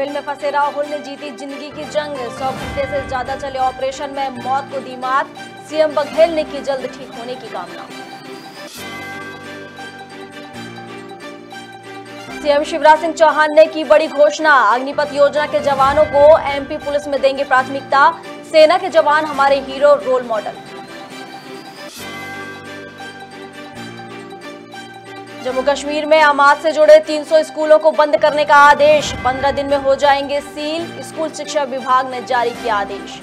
Borewell में फंसे राहुल ने जीती जिंदगी की जंग। 100 घंटे से ज्यादा चले ऑपरेशन में मौत को दी मात। सीएम बघेल ने की जल्द ठीक होने की कामना। सीएम शिवराज सिंह चौहान ने की बड़ी घोषणा। अग्निपथ योजना के जवानों को एमपी पुलिस में देंगे प्राथमिकता। सेना के जवान हमारे hero role model. Jammu Kashmir में अमात से जुड़े 300 स्कूलों को बंद करने का आदेश। 15 दिन में हो जाएंगे सील। स्कूल शिक्षा विभाग ने जारी किया आदेश।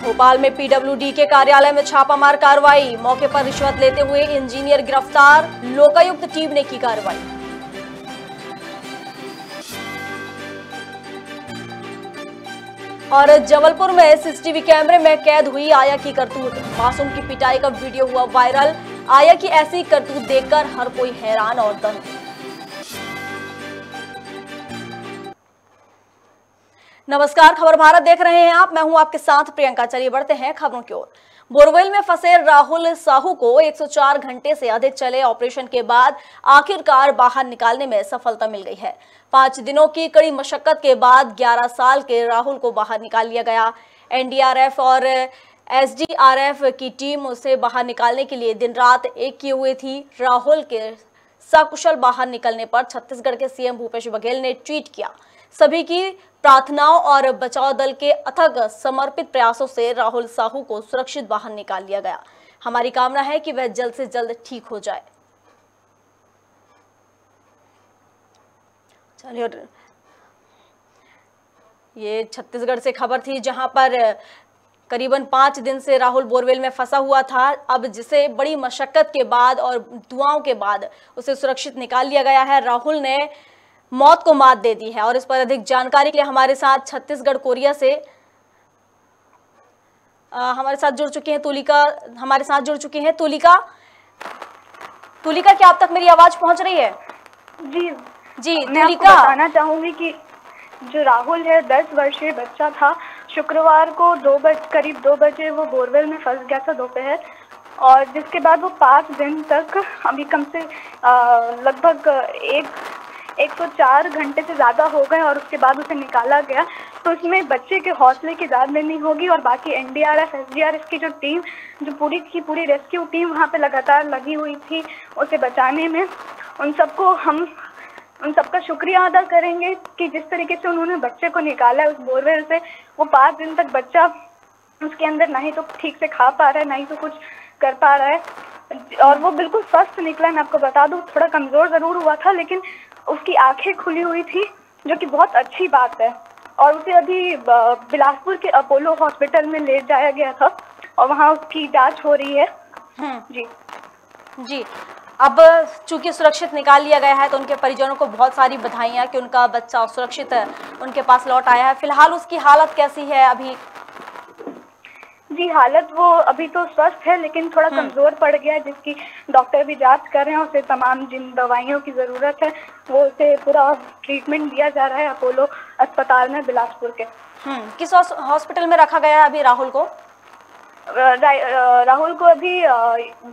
भोपाल में पीडब्ल्यूडी के कार्यालय में छापामार कार्रवाई। मौके पर रिश्वत लेते हुए इंजीनियर गिरफ्तार। लोकायुक्त टीम ने की कार्रवाई। और जबलपुर में सीसीटीवी कैमरे में कैद हुई आया की करतूत। मासूम की पिटाई का वीडियो हुआ वायरल। आया की ऐसी करतूत देखकर हर कोई हैरान और दंग। नमस्कार, खबर भारत देख रहे हैं आप। मैं हूं आपके साथ प्रियंका। चलिए बढ़ते हैं खबरों की ओर। बोरवेल में फंसे राहुल साहू को 104 घंटे से अधिक चले ऑपरेशन के बाद आखिरकार बाहर निकालने में सफलता मिल गई है। 5 दिनों की कड़ी मशक्कत के बाद 11 साल के राहुल को बाहर निकाल लिया गया। एनडीआरएफ और एसडीआरएफ की टीम उसे बाहर निकालने के लिए दिन रात एक किए हुए थी। राहुल के सकुशल बाहर निकलने पर छत्तीसगढ़ के सीएम भूपेश बघेल ने ट्वीट किया। सभी की प्रार्थनाओं और बचाव दल के अथक समर्पित प्रयासों से राहुल साहू को सुरक्षित बाहर निकाल लिया गया। हमारी कामना है कि वह जल्द से जल्द ठीक हो जाए। चलिए, ये छत्तीसगढ़ से खबर थी जहां पर करीबन 5 दिन से राहुल बोरवेल में फंसा हुआ था। अब जिसे बड़ी मशक्कत के बाद और दुआओं के बाद उसे सुरक्षित निकाल लिया गया है। राहुल ने मौत को मात दे दी है। और इस पर अधिक जानकारी के लिए हमारे साथ छत्तीसगढ़ कोरिया से हमारे साथ जुड़ चुकी हैं तुलिका। तुलिका, क्या अब तक मेरी आवाज पहुंच रही है? जी मैं आपको बताना चाहूंगी कि जो राहुल है 10 वर्षीय बच्चा था। शुक्रवार को करीब 2 बजे वो बोरवेल में फंस गया था दोपहर। और जिसके बाद वो 5 दिन तक अभी कम से लगभग 104 घंटे से ज़्यादा हो गए और उसके बाद उसे निकाला गया। तो इसमें बच्चे के हौसले की दाद लेनी होगी और बाकी एनडीआरएफ एसडीआरएफ की जो टीम, जो पूरी की पूरी रेस्क्यू टीम वहाँ पे लगातार लगी हुई थी उसे बचाने में, उन सबका शुक्रिया अदा करेंगे कि जिस तरीके से उन्होंने बच्चे को निकाला है उस बोरवेल से। वो 5 दिन तक बच्चा उसके अंदर ना ही तो ठीक से खा पा रहा है, ना ही तो कुछ कर पा रहा है। और वो बिल्कुल स्वस्थ निकला। मैं आपको बता दूं, थोड़ा कमज़ोर ज़रूर हुआ था लेकिन उसकी आंखें खुली हुई थी, जो कि बहुत अच्छी बात है। और उसे अभी बिलासपुर के अपोलो हॉस्पिटल में ले जाया गया था और वहाँ उसकी जांच हो रही है। जी, अब चूंकि सुरक्षित निकाल लिया गया है तो उनके परिजनों को बहुत सारी बधाइयाँ कि उनका बच्चा सुरक्षित उनके पास लौट आया है। फिलहाल उसकी हालत कैसी है अभी? जी, हालत वो अभी तो स्वस्थ है लेकिन थोड़ा कमज़ोर पड़ गया है, जिसकी डॉक्टर भी जांच कर रहे हैं। उसे तमाम जिन दवाइयों की ज़रूरत है वो उसे पूरा ट्रीटमेंट दिया जा रहा है अपोलो अस्पताल में बिलासपुर के। किस हॉस्पिटल में रखा गया है अभी राहुल को? राहुल को अभी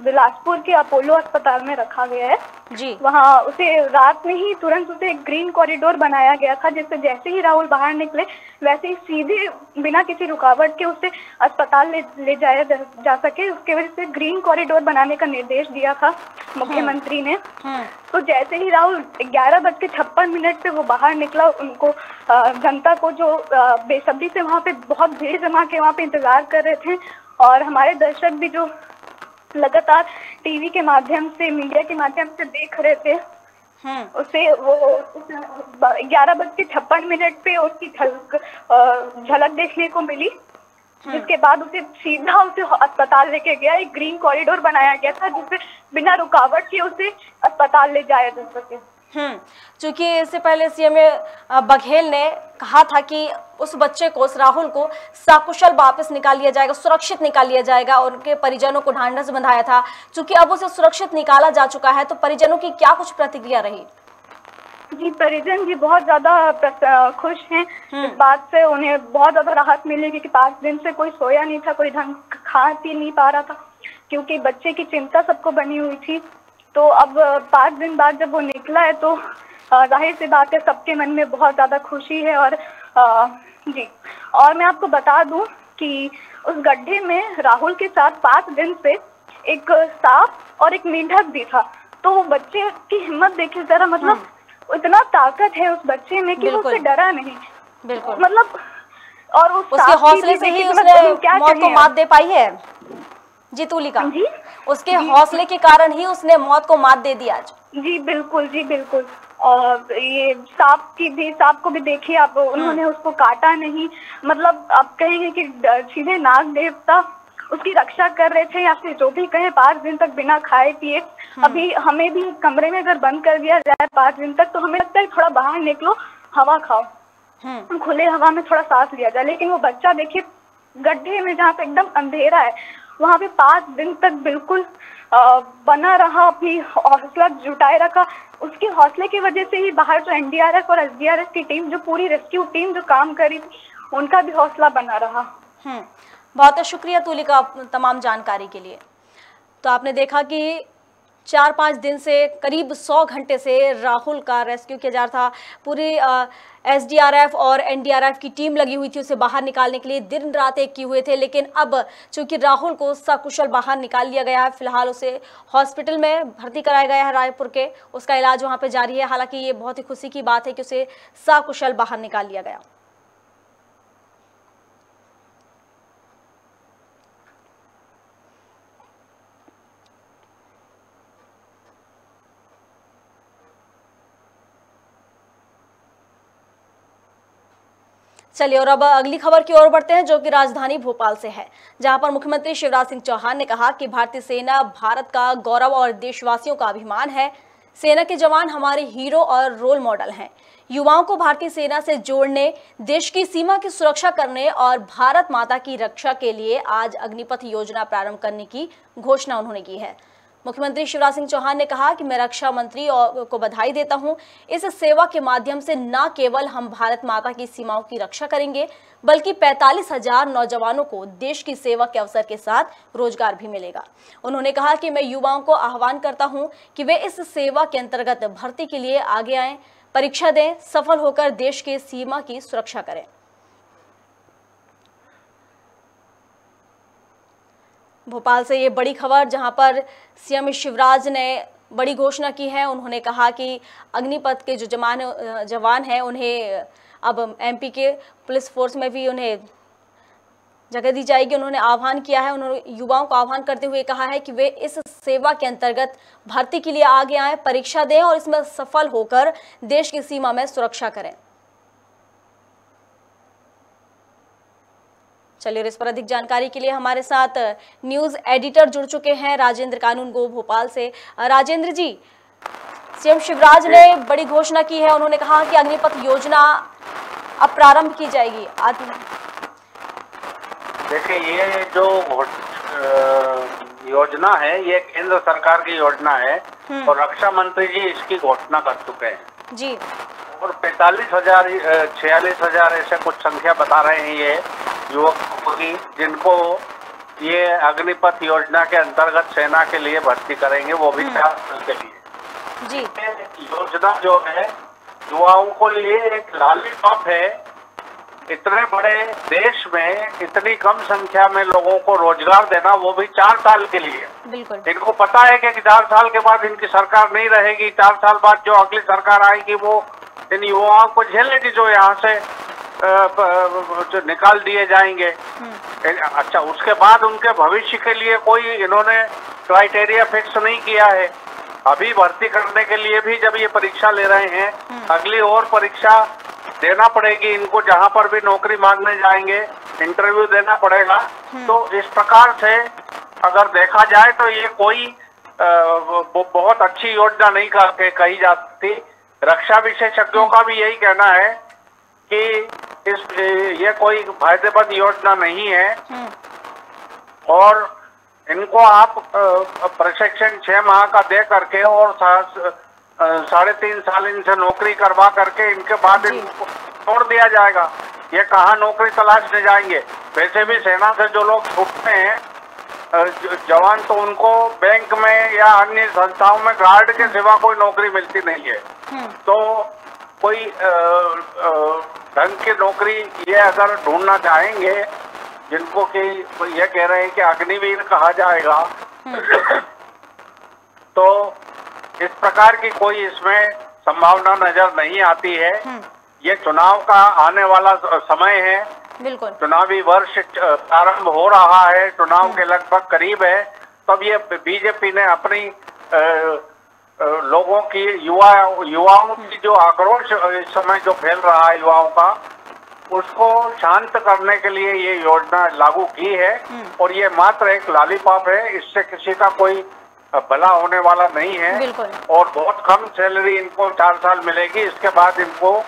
बिलासपुर के अपोलो अस्पताल में रखा गया है। जी, वहाँ उसे रात में ही तुरंत उसे एक ग्रीन कॉरिडोर बनाया गया था, जिससे जैसे ही राहुल बाहर निकले वैसे ही सीधे बिना किसी रुकावट के उसे अस्पताल ले जाया जा सके। उसके वजह से ग्रीन कॉरिडोर बनाने का निर्देश दिया था मुख्यमंत्री ने। तो जैसे ही राहुल 11:56 पे वो बाहर निकला, उनको जनता को जो बेसब्री से वहाँ पे बहुत भीड़ जमा के वहाँ पे इंतजार कर रहे थे और हमारे दर्शक भी जो लगातार टीवी के माध्यम से, मीडिया के माध्यम से देख रहे थे, उसे वो 11:56 पे उसकी झलक देखने को मिली। जिसके बाद उसे अस्पताल लेके गया। एक ग्रीन कॉरिडोर बनाया गया था जिससे बिना रुकावट के उसे अस्पताल ले जाया जा सके। चूंकि इससे पहले सीएम बघेल ने कहा था कि उस बच्चे को, उस राहुल को सकुशल वापस निकाल लिया जाएगा, सुरक्षित निकाल लिया जाएगा और उनके परिजनों को ढांढस बंधाया था। चूंकि अब उसे सुरक्षित निकाला जा चुका है तो परिजनों की क्या कुछ प्रतिक्रिया रही? जी, परिजन जी बहुत ज्यादा खुश हैं इस बात से। उन्हें बहुत ज्यादा राहत मिली क्योंकि 5 दिन से कोई सोया नहीं था, कोई ढंग खा पी नहीं पा रहा था, क्योंकि बच्चे की चिंता सबको बनी हुई थी। तो अब 5 दिन बाद जब वो निकला है तो जाहिर सी बात है सबके मन में बहुत ज़्यादा खुशी है। और जी, और मैं आपको बता दूं कि उस गड्ढे में राहुल के साथ 5 दिन से एक सांप और एक मेंढक भी था। तो वो बच्चे की हिम्मत देखिए जरा, मतलब इतना ताकत है उस बच्चे में कि वो उससे डरा नहीं। बिल्कुल, मतलब और उसके हौसले से ही उसने मौत को मात दे पाई है। जी तुलिका, उसके हौसले के कारण ही उसने मौत को मात दे दी आज। जी बिल्कुल, जी बिल्कुल। और ये सांप को भी देखिए आप, उन्होंने उसको काटा नहीं। मतलब आप कहेंगे कि सीधे नाग देवता उसकी रक्षा कर रहे थे या फिर जो भी कहें, 5 दिन तक बिना खाए पिए। अभी हमें भी कमरे में अगर बंद कर दिया जाए 5 दिन तक तो हमें लगता है थोड़ा बाहर निकलो, हवा खाओ, खुले हवा में थोड़ा सांस लिया जाए। लेकिन वो बच्चा देखिए गड्ढे में जहाँ पे एकदम अंधेरा है वहाँ पे 5 दिन तक बिल्कुल बना रहा, अपनी हौसला जुटाए रखा। उसके हौसले की वजह से ही बाहर जो एनडीआरएफ और एसडीआरएफ की टीम, जो पूरी रेस्क्यू टीम जो काम करी थी, उनका भी हौसला बना रहा। बहुत शुक्रिया तुलिका तमाम जानकारी के लिए। तो आपने देखा कि 4-5 दिन से करीब 100 घंटे से राहुल का रेस्क्यू किया जा रहा था। पूरी एसडीआरएफ और एनडीआरएफ की टीम लगी हुई थी उसे बाहर निकालने के लिए, दिन रात एक किए हुए थे। लेकिन अब चूंकि राहुल को सकुशल बाहर निकाल लिया गया है, फिलहाल उसे हॉस्पिटल में भर्ती कराया गया है रायपुर के, उसका इलाज वहां पे जारी है। हालांकि ये बहुत ही खुशी की बात है कि उसे सकुशल बाहर निकाल लिया गया। चलिए और अब अगली खबर की ओर बढ़ते हैं, जो कि राजधानी भोपाल से है, जहां पर मुख्यमंत्री शिवराज सिंह चौहान ने कहा कि भारतीय सेना भारत का गौरव और देशवासियों का अभिमान है। सेना के जवान हमारे हीरो और रोल मॉडल हैं। युवाओं को भारतीय सेना से जोड़ने, देश की सीमा की सुरक्षा करने और भारत माता की रक्षा के लिए आज अग्निपथ योजना प्रारंभ करने की घोषणा उन्होंने की है। मुख्यमंत्री शिवराज सिंह चौहान ने कहा कि मैं रक्षा मंत्री को बधाई देता हूं। इस सेवा के माध्यम से न केवल हम भारत माता की सीमाओं की रक्षा करेंगे, बल्कि 45,000 नौजवानों को देश की सेवा के अवसर के साथ रोजगार भी मिलेगा। उन्होंने कहा कि मैं युवाओं को आह्वान करता हूं कि वे इस सेवा के अंतर्गत भर्ती के लिए आगे आएं, परीक्षा दें, सफल होकर देश के सीमा की सुरक्षा करें। भोपाल से ये बड़ी खबर, जहां पर सीएम शिवराज ने बड़ी घोषणा की है। उन्होंने कहा कि अग्निपथ के जो जवान हैं उन्हें अब एमपी के पुलिस फोर्स में भी उन्हें जगह दी जाएगी। उन्होंने आह्वान किया है, उन्होंने युवाओं को आह्वान करते हुए कहा है कि वे इस सेवा के अंतर्गत भर्ती के लिए आगे आएं, परीक्षा दें और इसमें सफल होकर देश की सीमा में सुरक्षा करें। चलिए, इस पर अधिक जानकारी के लिए हमारे साथ न्यूज एडिटर जुड़ चुके हैं राजेंद्र कानूनगो भोपाल से। राजेंद्र जी, सीएम शिवराज ने बड़ी घोषणा की है, उन्होंने कहा कि अग्निपथ योजना अब प्रारंभ की जाएगी। देखिए, ये जो योजना है ये केंद्र सरकार की योजना है और रक्षा मंत्री जी इसकी घोषणा कर चुके हैं जी। और 45,000 46,000 ऐसे कुछ संख्या बता रहे हैं ये युवकों की, जिनको ये अग्निपथ योजना के अंतर्गत सेना के लिए भर्ती करेंगे, वो भी 4 साल के लिए जी। योजना जो है युवाओं को लिए एक लॉलीपॉप है। इतने बड़े देश में इतनी कम संख्या में लोगों को रोजगार देना, वो भी 4 साल के लिए। बिल्कुल। इनको पता है कि 4 साल के बाद इनकी सरकार नहीं रहेगी, 4 साल बाद जो अगली सरकार आएगी वो इन युवाओं को झेलेगी जो यहाँ से जो निकाल दिए जाएंगे। अच्छा, उसके बाद उनके भविष्य के लिए कोई इन्होंने क्राइटेरिया फिक्स नहीं किया है। अभी भर्ती करने के लिए भी जब ये परीक्षा ले रहे हैं, अगली और परीक्षा देना पड़ेगी इनको, जहाँ पर भी नौकरी मांगने जाएंगे इंटरव्यू देना पड़ेगा। तो इस प्रकार से अगर देखा जाए तो ये कोई बहुत अच्छी योजना नहीं कही जा सकती। रक्षा विशेषज्ञों का भी यही कहना है कि ये कोई फायदेमंद योजना नहीं है और इनको आप प्रशिक्षण 6 माह का दे करके और 3.5 साल इनसे नौकरी करवा करके इनके बाद इनको छोड़ दिया जाएगा। ये कहाँ नौकरी तलाशने जाएंगे? वैसे भी सेना से जो लोग छूटते हैं जवान तो उनको बैंक में या अन्य संस्थाओं में गार्ड के सिवा कोई नौकरी मिलती नहीं है। तो कोई ढंग की नौकरी ये अगर ढूंढना चाहेंगे, जिनको कि ये कह रहे हैं कि अग्निवीर कहा जाएगा, तो इस प्रकार की कोई इसमें संभावना नजर नहीं आती है। ये चुनाव का आने वाला समय है, बिल्कुल चुनावी वर्ष प्रारंभ हो रहा है, चुनाव के लगभग करीब है। तब ये बीजेपी ने अपनी लोगों की युवाओं की जो आक्रोश इस समय जो फैल रहा है युवाओं का, उसको शांत करने के लिए ये योजना लागू की है। और ये मात्र एक लॉलीपॉप है, इससे किसी का कोई भला होने वाला नहीं है। और बहुत कम सैलरी इनको 4 साल मिलेगी। इसके बाद इनको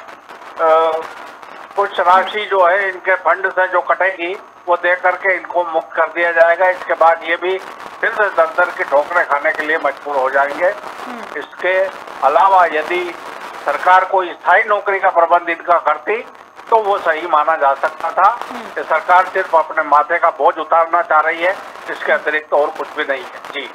कुछ राशि जो है इनके फंड से जो कटेगी वो दे करके इनको मुक्त कर दिया जाएगा। इसके बाद ये भी फिर से दर की ठोकरें खाने के लिए मजबूर हो जाएंगे। इसके अलावा यदि सरकार कोई स्थायी नौकरी का प्रबंध इनका करती तो वो सही माना जा सकता था। कि सरकार सिर्फ अपने माथे का बोझ उतारना चाह रही है, इसके अतिरिक्त और कुछ भी नहीं है। जी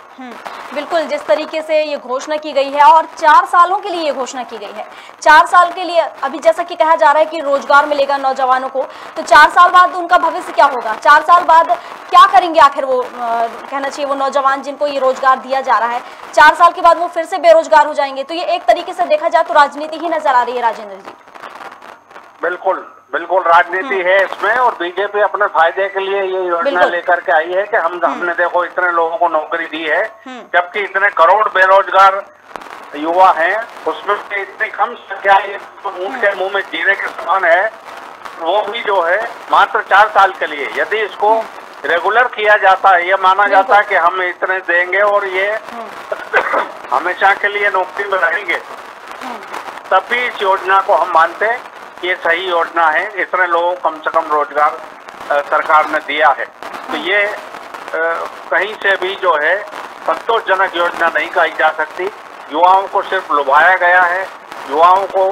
बिल्कुल, जिस तरीके से ये घोषणा की गई है और 4 सालों के लिए ये घोषणा की गई है, 4 साल के लिए अभी जैसा कि कहा जा रहा है कि रोजगार मिलेगा नौजवानों को, तो 4 साल बाद उनका भविष्य क्या होगा? 4 साल बाद क्या करेंगे आखिर वो, कहना चाहिए वो नौजवान जिनको ये रोजगार दिया जा रहा है, 4 साल के बाद वो फिर से बेरोजगार हो जाएंगे। तो ये एक तरीके से देखा जाए तो राजनीति ही नजर आ रही है राजेंद्र जी। बिल्कुल बिल्कुल राजनीति है इसमें, और बीजेपी अपने फायदे के लिए ये योजना लेकर के आई है कि हमने देखो इतने लोगों को नौकरी दी है, जबकि इतने करोड़ बेरोजगार युवा हैं, उसमें इतनी कम संख्या ऊँट के मुंह में जीने के समान है, वो भी जो है मात्र 4 साल के लिए। यदि इसको रेगुलर किया जाता है, ये माना जाता है कि हम इतने देंगे और ये हमेशा के लिए नौकरी में रहेंगे, तब भी इस योजना को हम मानते हैं ये सही योजना है। इतने लोगों को कम से कम रोजगार सरकार ने दिया है। तो ये कहीं से भी जो है संतोषजनक योजना नहीं कही जा सकती। युवाओं को सिर्फ लुभाया गया है। युवाओं को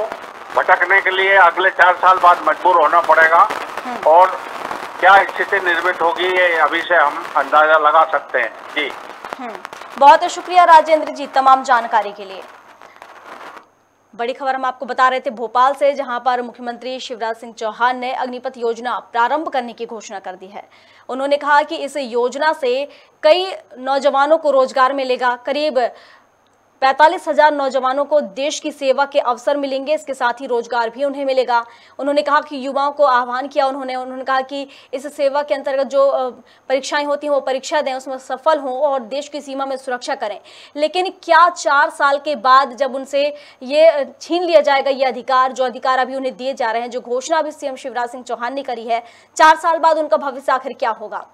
भटकने के लिए अगले 4 साल बाद मजबूर होना पड़ेगा, और क्या स्थिति निर्मित होगी ये अभी से हम अंदाजा लगा सकते हैं। जी बहुत शुक्रिया राजेंद्र जी तमाम जानकारी के लिए। बड़ी खबर हम आपको बता रहे थे भोपाल से, जहां पर मुख्यमंत्री शिवराज सिंह चौहान ने अग्निपथ योजना प्रारंभ करने की घोषणा कर दी है। उन्होंने कहा कि इस योजना से कई नौजवानों को रोजगार मिलेगा, करीब 45,000 नौजवानों को देश की सेवा के अवसर मिलेंगे, इसके साथ ही रोजगार भी उन्हें मिलेगा। उन्होंने कहा कि युवाओं को आह्वान किया उन्होंने कहा कि इस सेवा के अंतर्गत जो परीक्षाएं होती हैं वो परीक्षा दें, उसमें सफल हों और देश की सीमा में सुरक्षा करें। लेकिन क्या 4 साल के बाद जब उनसे ये छीन लिया जाएगा ये अधिकार, जो अधिकार अभी उन्हें दिए जा रहे हैं, जो घोषणा अभी सीएम शिवराज सिंह चौहान ने करी है, 4 साल बाद उनका भविष्य आखिर क्या होगा?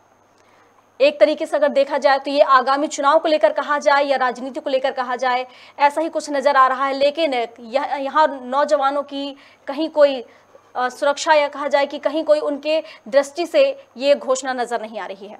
एक तरीके से अगर देखा जाए तो ये आगामी चुनाव को लेकर कहा जाए या राजनीति को लेकर कहा जाए, ऐसा ही कुछ नजर आ रहा है। लेकिन यहाँ नौजवानों की कहीं कोई सुरक्षा या कहा जाए कि कहीं कोई उनके दृष्टि से ये घोषणा नजर नहीं आ रही है।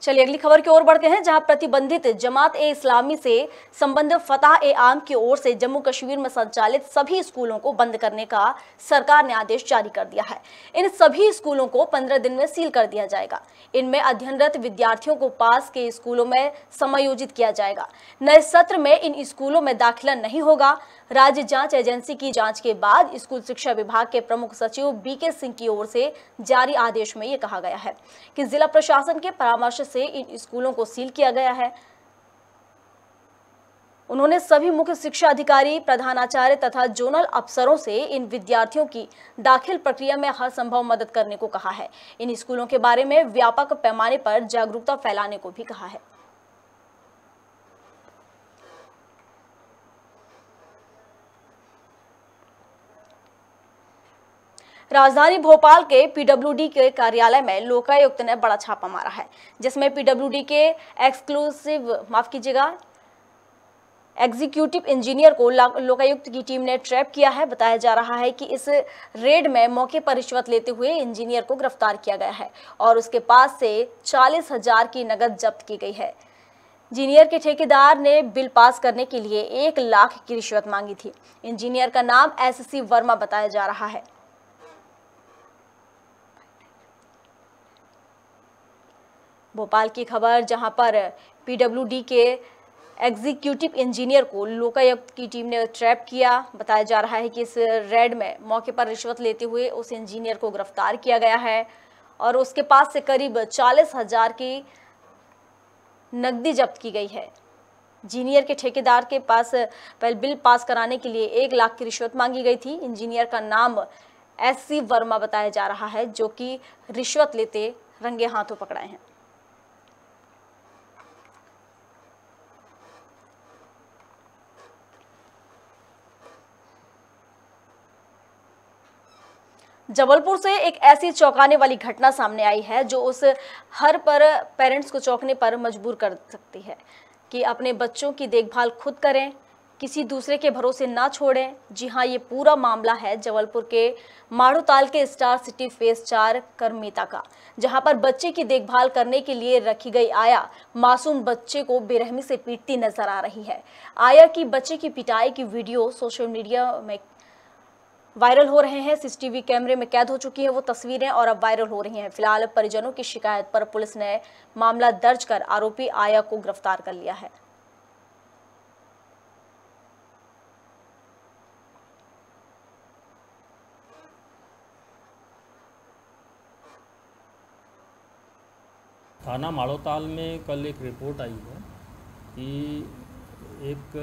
चलिए अगली खबर की ओर बढ़ते हैं, जहां प्रतिबंधित जमात-ए-इस्लामी से संबंधित फतह-ए-आम की ओर से जम्मू कश्मीर में संचालित सभी स्कूलों को बंद करने का सरकार ने आदेश जारी कर दिया है। इन सभी स्कूलों को 15 दिन में सील कर दिया जाएगा। इनमें अध्ययनरत विद्यार्थियों को पास के स्कूलों में समायोजित किया जाएगा। नए सत्र में इन स्कूलों में दाखिला नहीं होगा। राज्य जांच एजेंसी की जांच के बाद स्कूल शिक्षा विभाग के प्रमुख सचिव बीके सिंह की ओर से जारी आदेश में यह कहा गया है कि जिला प्रशासन के परामर्श से इन स्कूलों को सील किया गया है। उन्होंने सभी मुख्य शिक्षा अधिकारी, प्रधानाचार्य तथा जोनल अफसरों से इन विद्यार्थियों की दाखिल प्रक्रिया में हर संभव मदद करने को कहा है। इन स्कूलों के बारे में व्यापक पैमाने पर जागरूकता फैलाने को भी कहा है। राजधानी भोपाल के पीडब्ल्यूडी के कार्यालय में लोकायुक्त ने बड़ा छापा मारा है, जिसमें पीडब्ल्यूडी के एग्जीक्यूटिव इंजीनियर को लोकायुक्त की टीम ने ट्रैप किया है। बताया जा रहा है कि इस रेड में मौके पर रिश्वत लेते हुए इंजीनियर को गिरफ्तार किया गया है और उसके पास से 40,000 की नकद जब्त की गई है। इंजीनियर के ठेकेदार ने बिल पास करने के लिए 1 लाख की रिश्वत मांगी थी। इंजीनियर का नाम एससी वर्मा बताया जा रहा है। भोपाल की खबर, जहां पर पीडब्ल्यूडी के एग्जीक्यूटिव इंजीनियर को लोकायुक्त की टीम ने ट्रैप किया। बताया जा रहा है कि इस रेड में मौके पर रिश्वत लेते हुए उस इंजीनियर को गिरफ्तार किया गया है और उसके पास से करीब 40,000 की नकदी जब्त की गई है। इंजीनियर के ठेकेदार के पास पहले बिल पास कराने के लिए 1 लाख की रिश्वत मांगी गई थी। इंजीनियर का नाम एससी वर्मा बताया जा रहा है, जो कि रिश्वत लेते रंगे हाथों पकड़ाए हैं। जबलपुर से एक ऐसी चौंकाने वाली घटना सामने आई है जो उस हर पर पेरेंट्स को चौंकने पर मजबूर कर सकती है कि अपने बच्चों की देखभाल खुद करें, किसी दूसरे के भरोसे ना छोड़ें। जी हां, ये पूरा मामला है जबलपुर के माड़ूताल के स्टार सिटी फेज 4 करमेता का, जहां पर बच्चे की देखभाल करने के लिए रखी गई आया मासूम बच्चे को बेरहमी से पीटती नजर आ रही है। आया की बच्चे की पिटाई की वीडियो सोशल मीडिया में वायरल हो रहे हैं। सीसीटीवी कैमरे में कैद हो चुकी है वो तस्वीरें और अब वायरल हो रही हैं। फिलहाल परिजनों की शिकायत पर पुलिस ने मामला दर्ज कर आरोपी आया को गिरफ्तार कर लिया है। थाना माड़ोताल में कल एक रिपोर्ट आई है कि एक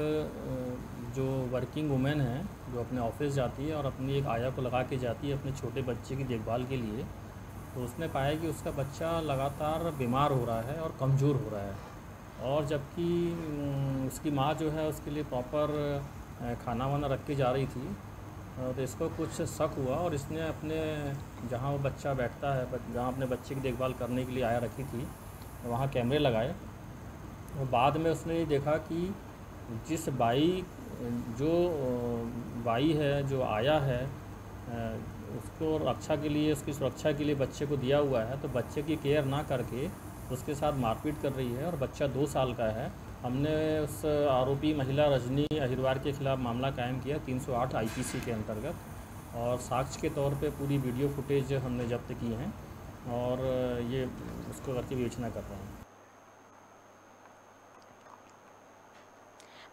जो वर्किंग वुमेन है जो अपने ऑफिस जाती है और अपनी एक आया को लगा के जाती है अपने छोटे बच्चे की देखभाल के लिए, तो उसने पाया कि उसका बच्चा लगातार बीमार हो रहा है और कमज़ोर हो रहा है, और जबकि उसकी माँ जो है उसके लिए प्रॉपर खाना वाना रख के जा रही थी। तो इसको कुछ शक हुआ और इसने अपने जहाँ वो बच्चा बैठता है, जहाँ अपने बच्चे की देखभाल करने के लिए आया रखी थी, वहाँ कैमरे लगाए। और बाद में उसने ये देखा कि जिस जो बाई है, जो आया है, उसको रक्षा के लिए, उसकी सुरक्षा के लिए बच्चे को दिया हुआ है, तो बच्चे की केयर ना करके उसके साथ मारपीट कर रही है और बच्चा 2 साल का है। हमने उस आरोपी महिला रजनी अहिरवार के खिलाफ मामला कायम किया 308 आईपीसी के अंतर्गत, और साक्ष्य के तौर पे पूरी वीडियो फुटेज हमने जब्त की हैं और ये उसको करके विवेचना कर रहे हैं।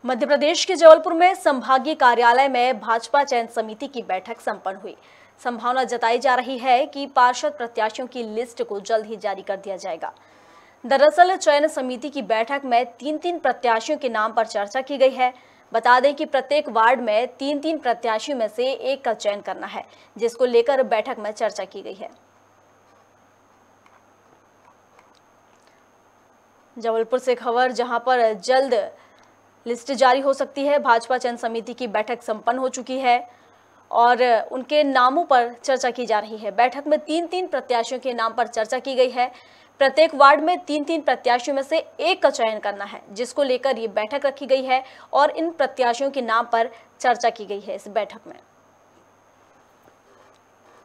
मध्य प्रदेश के जबलपुर में संभागीय कार्यालय में भाजपा चयन समिति की बैठक संपन्न हुई। संभावना जताई जा रही है कि पार्षद प्रत्याशियों की लिस्ट को जल्द ही जारी कर दिया जाएगा। दरअसल चयन समिति की बैठक में 3-3 प्रत्याशियों के नाम पर चर्चा की गई है। बता दें कि प्रत्येक वार्ड में 3-3 प्रत्याशियों में से एक का चयन करना है, जिसको लेकर बैठक में चर्चा की गई है। जबलपुर से खबर, जहां पर जल्द लिस्ट जारी हो सकती है। भाजपा चयन समिति की बैठक संपन्न हो चुकी है और उनके नामों पर चर्चा की जा रही है। बैठक में 3-3 प्रत्याशियों के नाम पर चर्चा की गई है। प्रत्येक वार्ड में 3-3 प्रत्याशियों में से एक का चयन करना है, जिसको लेकर ये बैठक रखी गई है और इन प्रत्याशियों के नाम पर चर्चा की गई है। इस बैठक में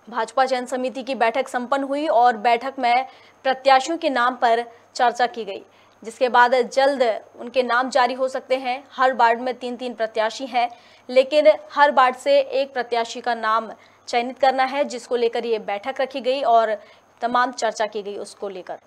भाजपा चयन समिति की बैठक संपन्न हुई और बैठक में प्रत्याशियों के नाम पर चर्चा की गई, जिसके बाद जल्द उनके नाम जारी हो सकते हैं। हर वार्ड में 3-3 प्रत्याशी हैं, लेकिन हर वार्ड से एक प्रत्याशी का नाम चयनित करना है, जिसको लेकर ये बैठक रखी गई और तमाम चर्चा की गई उसको लेकर।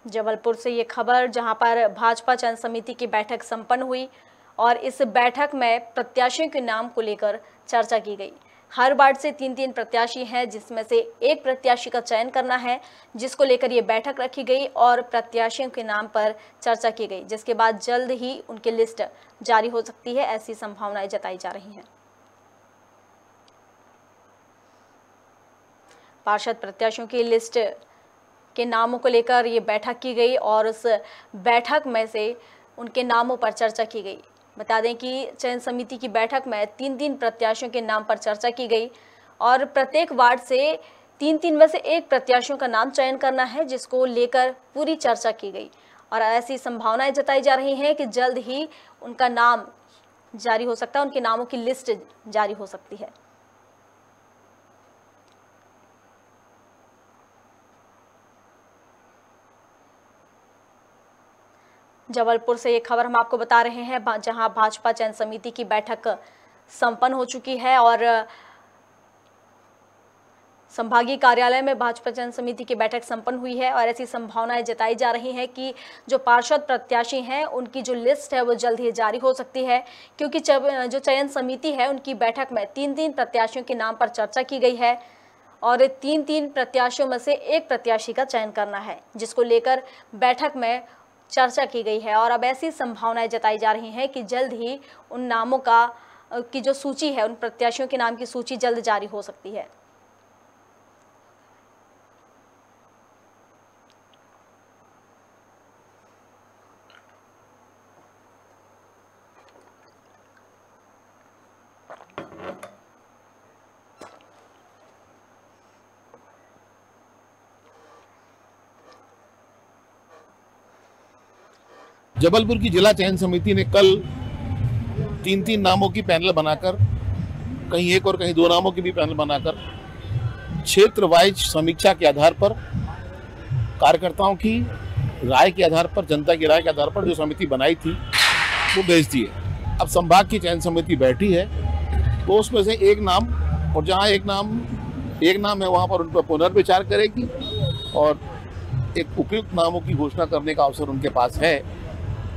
जबलपुर से ये खबर, जहां पर भाजपा चयन समिति की बैठक संपन्न हुई और इस बैठक में प्रत्याशियों के नाम को लेकर चर्चा की गई। हर वार्ड से 3-3 प्रत्याशी हैं, जिसमें से एक प्रत्याशी का चयन करना है, जिसको लेकर ये बैठक रखी गई और प्रत्याशियों के नाम पर चर्चा की गई, जिसके बाद जल्द ही उनकी लिस्ट जारी हो सकती है, ऐसी संभावनाएं जताई जा रही हैं। पार्षद प्रत्याशियों की लिस्ट के नामों को लेकर ये बैठक की गई और उस बैठक में से उनके नामों पर चर्चा की गई। बता दें कि चयन समिति की बैठक में 3-3 प्रत्याशियों के नाम पर चर्चा की गई और प्रत्येक वार्ड से तीन में से एक प्रत्याशियों का नाम चयन करना है, जिसको लेकर पूरी चर्चा की गई और ऐसी संभावनाएं जताई जा रही हैं कि जल्द ही उनका नाम जारी हो सकता है, उनके नामों की लिस्ट जारी हो सकती है। जबलपुर से एक खबर हम आपको बता रहे हैं, जहां भाजपा चयन समिति की बैठक संपन्न हो चुकी है और संभागीय कार्यालय में भाजपा चयन समिति की बैठक संपन्न हुई है और ऐसी संभावनाएं जताई जा रही हैं कि जो पार्षद प्रत्याशी हैं उनकी जो लिस्ट है वो जल्द ही जारी हो सकती है, क्योंकि जो चयन समिति है उनकी बैठक में 3 प्रत्याशियों के नाम पर चर्चा की गई है और 3 प्रत्याशियों में से एक प्रत्याशी का चयन करना है, जिसको लेकर बैठक में चर्चा की गई है। और अब ऐसी संभावनाएं जताई जा रही हैं कि जल्द ही उन नामों की जो सूची है, उन प्रत्याशियों के नाम की सूची जल्द जारी हो सकती है। जबलपुर की जिला चयन समिति ने कल 3 नामों की पैनल बनाकर, कहीं एक और कहीं 2 नामों की भी पैनल बनाकर क्षेत्र वाइज समीक्षा के आधार पर, कार्यकर्ताओं की राय के आधार पर, जनता की राय के आधार पर जो समिति बनाई थी वो भेज दी है। अब संभाग की चयन समिति बैठी है तो उसमें से एक नाम, और जहाँ एक नाम है वहाँ पर उन पर पुनर्विचार करेगी और एक उपयुक्त नामों की घोषणा करने का अवसर उनके पास है।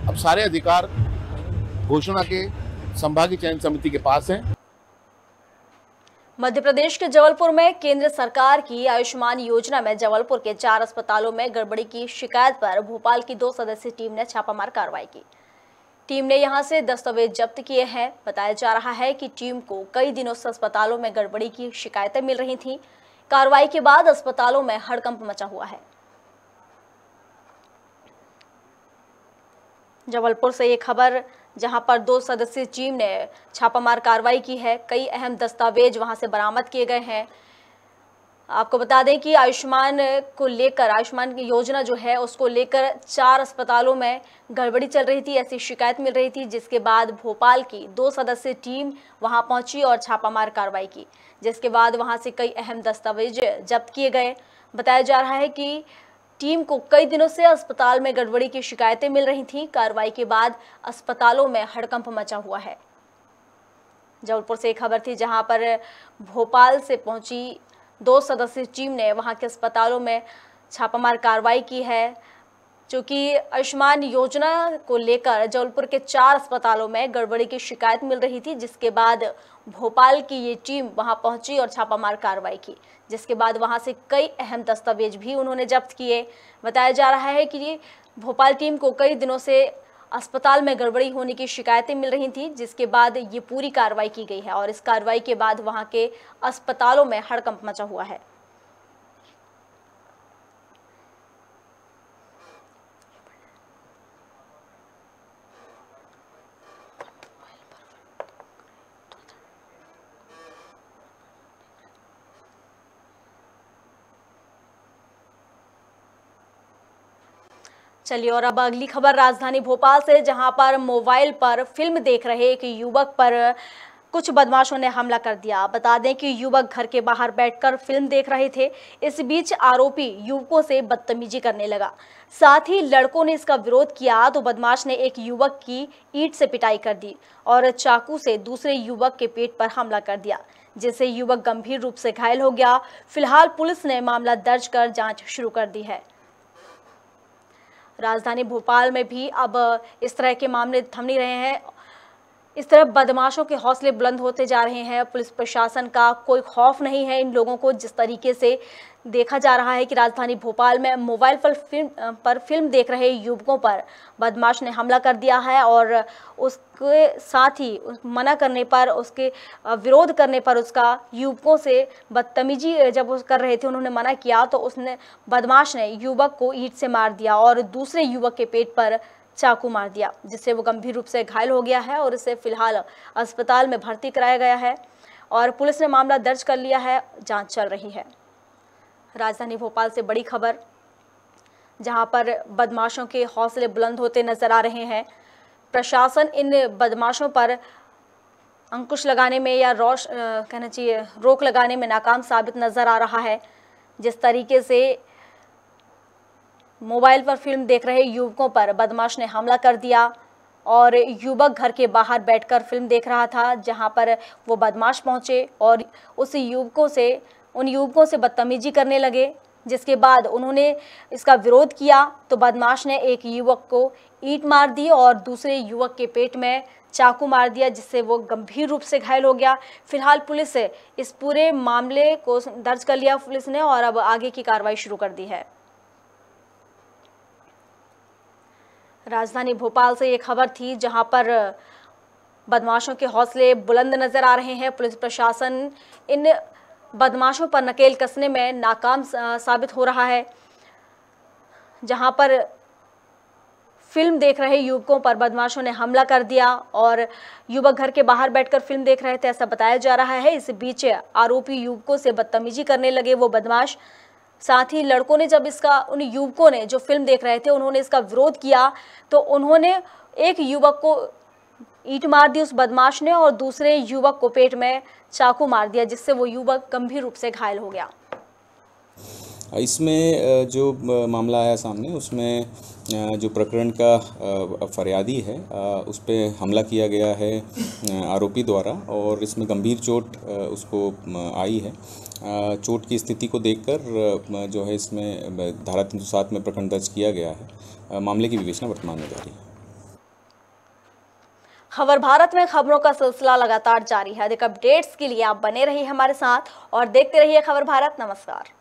अब सारे अधिकार घोषणा के संभागीय चयन समिति के पास हैं। मध्य प्रदेश के जबलपुर में केंद्र सरकार की आयुष्मान योजना में जबलपुर के 4 अस्पतालों में गड़बड़ी की शिकायत पर भोपाल की 2 सदस्यीय टीम ने छापामार कार्रवाई की। टीम ने यहां से दस्तावेज जब्त किए हैं। बताया जा रहा है कि टीम को कई दिनों से अस्पतालों में गड़बड़ी की शिकायतें मिल रही थीं। कार्रवाई के बाद अस्पतालों में हड़कंप मचा हुआ है। जबलपुर से ये खबर, जहां पर 2 सदस्यीय टीम ने छापामार कार्रवाई की है। कई अहम दस्तावेज वहां से बरामद किए गए हैं। आपको बता दें कि आयुष्मान की योजना जो है उसको लेकर 4 अस्पतालों में गड़बड़ी चल रही थी, ऐसी शिकायत मिल रही थी, जिसके बाद भोपाल की 2 सदस्यीय टीम वहां पहुंची और छापामार कार्रवाई की, जिसके बाद वहां से कई अहम दस्तावेज जब्त किए गए। बताया जा रहा है कि टीम को कई दिनों से अस्पताल में गड़बड़ी की शिकायतें मिल रही थीं। कार्रवाई के बाद अस्पतालों में हड़कंप मचा हुआ है। जबलपुर से एक खबर थी, जहां पर भोपाल से पहुंची 2 सदस्यीय टीम ने वहां के अस्पतालों में छापामार कार्रवाई की है, क्योंकि आयुष्मान योजना को लेकर जबलपुर के 4 अस्पतालों में गड़बड़ी की शिकायत मिल रही थी, जिसके बाद भोपाल की ये टीम वहां पहुंची और छापामार कार्रवाई की, जिसके बाद वहां से कई अहम दस्तावेज भी उन्होंने जब्त किए। बताया जा रहा है कि भोपाल टीम को कई दिनों से अस्पताल में गड़बड़ी होने की शिकायतें मिल रही थी, जिसके बाद ये पूरी कार्रवाई की गई है और इस कार्रवाई के बाद वहां के अस्पतालों में हड़कंप मचा हुआ है। चलिए और अब अगली खबर राजधानी भोपाल से, जहां पर मोबाइल पर फिल्म देख रहे एक युवक पर कुछ बदमाशों ने हमला कर दिया। बता दें कि युवक घर के बाहर बैठकर फिल्म देख रहे थे। इस बीच आरोपी युवकों से बदतमीजी करने लगा। साथ ही लड़कों ने इसका विरोध किया तो बदमाश ने एक युवक की ईंट से पिटाई कर दी और चाकू से दूसरे युवक के पेट पर हमला कर दिया, जिससे युवक गंभीर रूप से घायल हो गया। फिलहाल पुलिस ने मामला दर्ज कर जांच शुरू कर दी है। राजधानी भोपाल में भी अब इस तरह के मामले थम नहीं रहे हैं। इस तरह बदमाशों के हौसले बुलंद होते जा रहे हैं। पुलिस प्रशासन का कोई खौफ नहीं है इन लोगों को। जिस तरीके से देखा जा रहा है कि राजधानी भोपाल में मोबाइल पर फिल्म देख रहे युवकों पर बदमाश ने हमला कर दिया है और उसके साथ ही मना करने पर, उसके विरोध करने पर, उसका युवकों से बदतमीजी जब वो कर रहे थे, उन्होंने मना किया तो बदमाश ने युवक को ईंट से मार दिया और दूसरे युवक के पेट पर चाकू मार दिया, जिससे वो गंभीर रूप से घायल हो गया है और इसे फिलहाल अस्पताल में भर्ती कराया गया है और पुलिस ने मामला दर्ज कर लिया है। जांच चल रही है। राजधानी भोपाल से बड़ी खबर, जहां पर बदमाशों के हौसले बुलंद होते नजर आ रहे हैं। प्रशासन इन बदमाशों पर अंकुश लगाने में या कहना चाहिए रोक लगाने में नाकाम साबित नजर आ रहा है। जिस तरीके से मोबाइल पर फिल्म देख रहे युवकों पर बदमाश ने हमला कर दिया और युवक घर के बाहर बैठकर फिल्म देख रहा था, जहां पर वो बदमाश पहुंचे और उन युवकों से बदतमीजी करने लगे। जिसके बाद उन्होंने इसका विरोध किया तो बदमाश ने एक युवक को ईंट मार दी और दूसरे युवक के पेट में चाकू मार दिया, जिससे वो गंभीर रूप से घायल हो गया। फिलहाल पुलिस इस पूरे मामले को दर्ज कर लिया पुलिस ने और अब आगे की कार्रवाई शुरू कर दी है। राजधानी भोपाल से ये खबर थी, जहां पर बदमाशों के हौसले बुलंद नजर आ रहे हैं। पुलिस प्रशासन इन बदमाशों पर नकेल कसने में नाकाम साबित हो रहा है। जहां पर फिल्म देख रहे युवकों पर बदमाशों ने हमला कर दिया और युवक घर के बाहर बैठकर फिल्म देख रहे थे, ऐसा बताया जा रहा है। इस बीच आरोपी युवकों से बदतमीजी करने लगे वो बदमाश। साथ ही लड़कों ने जब उन युवकों ने जो फिल्म देख रहे थे उन्होंने इसका विरोध किया तो उन्होंने एक युवक को ईंट मार दी उस बदमाश ने और दूसरे युवक को पेट में चाकू मार दिया, जिससे वो युवक गंभीर रूप से घायल हो गया। इसमें जो मामला आया सामने उसमें जो प्रकरण का फरियादी है उस पर हमला किया गया है आरोपी द्वारा और इसमें गंभीर चोट उसको आई है। चोट की स्थिति को देखकर जो है इसमें धारा 307 में प्रकरण दर्ज किया गया है। मामले की विवेचना वर्तमान में जारी है। खबर भारत में खबरों का सिलसिला लगातार जारी है। अधिक अपडेट्स के लिए आप बने रहिए हमारे साथ और देखते रहिए खबर भारत। नमस्कार।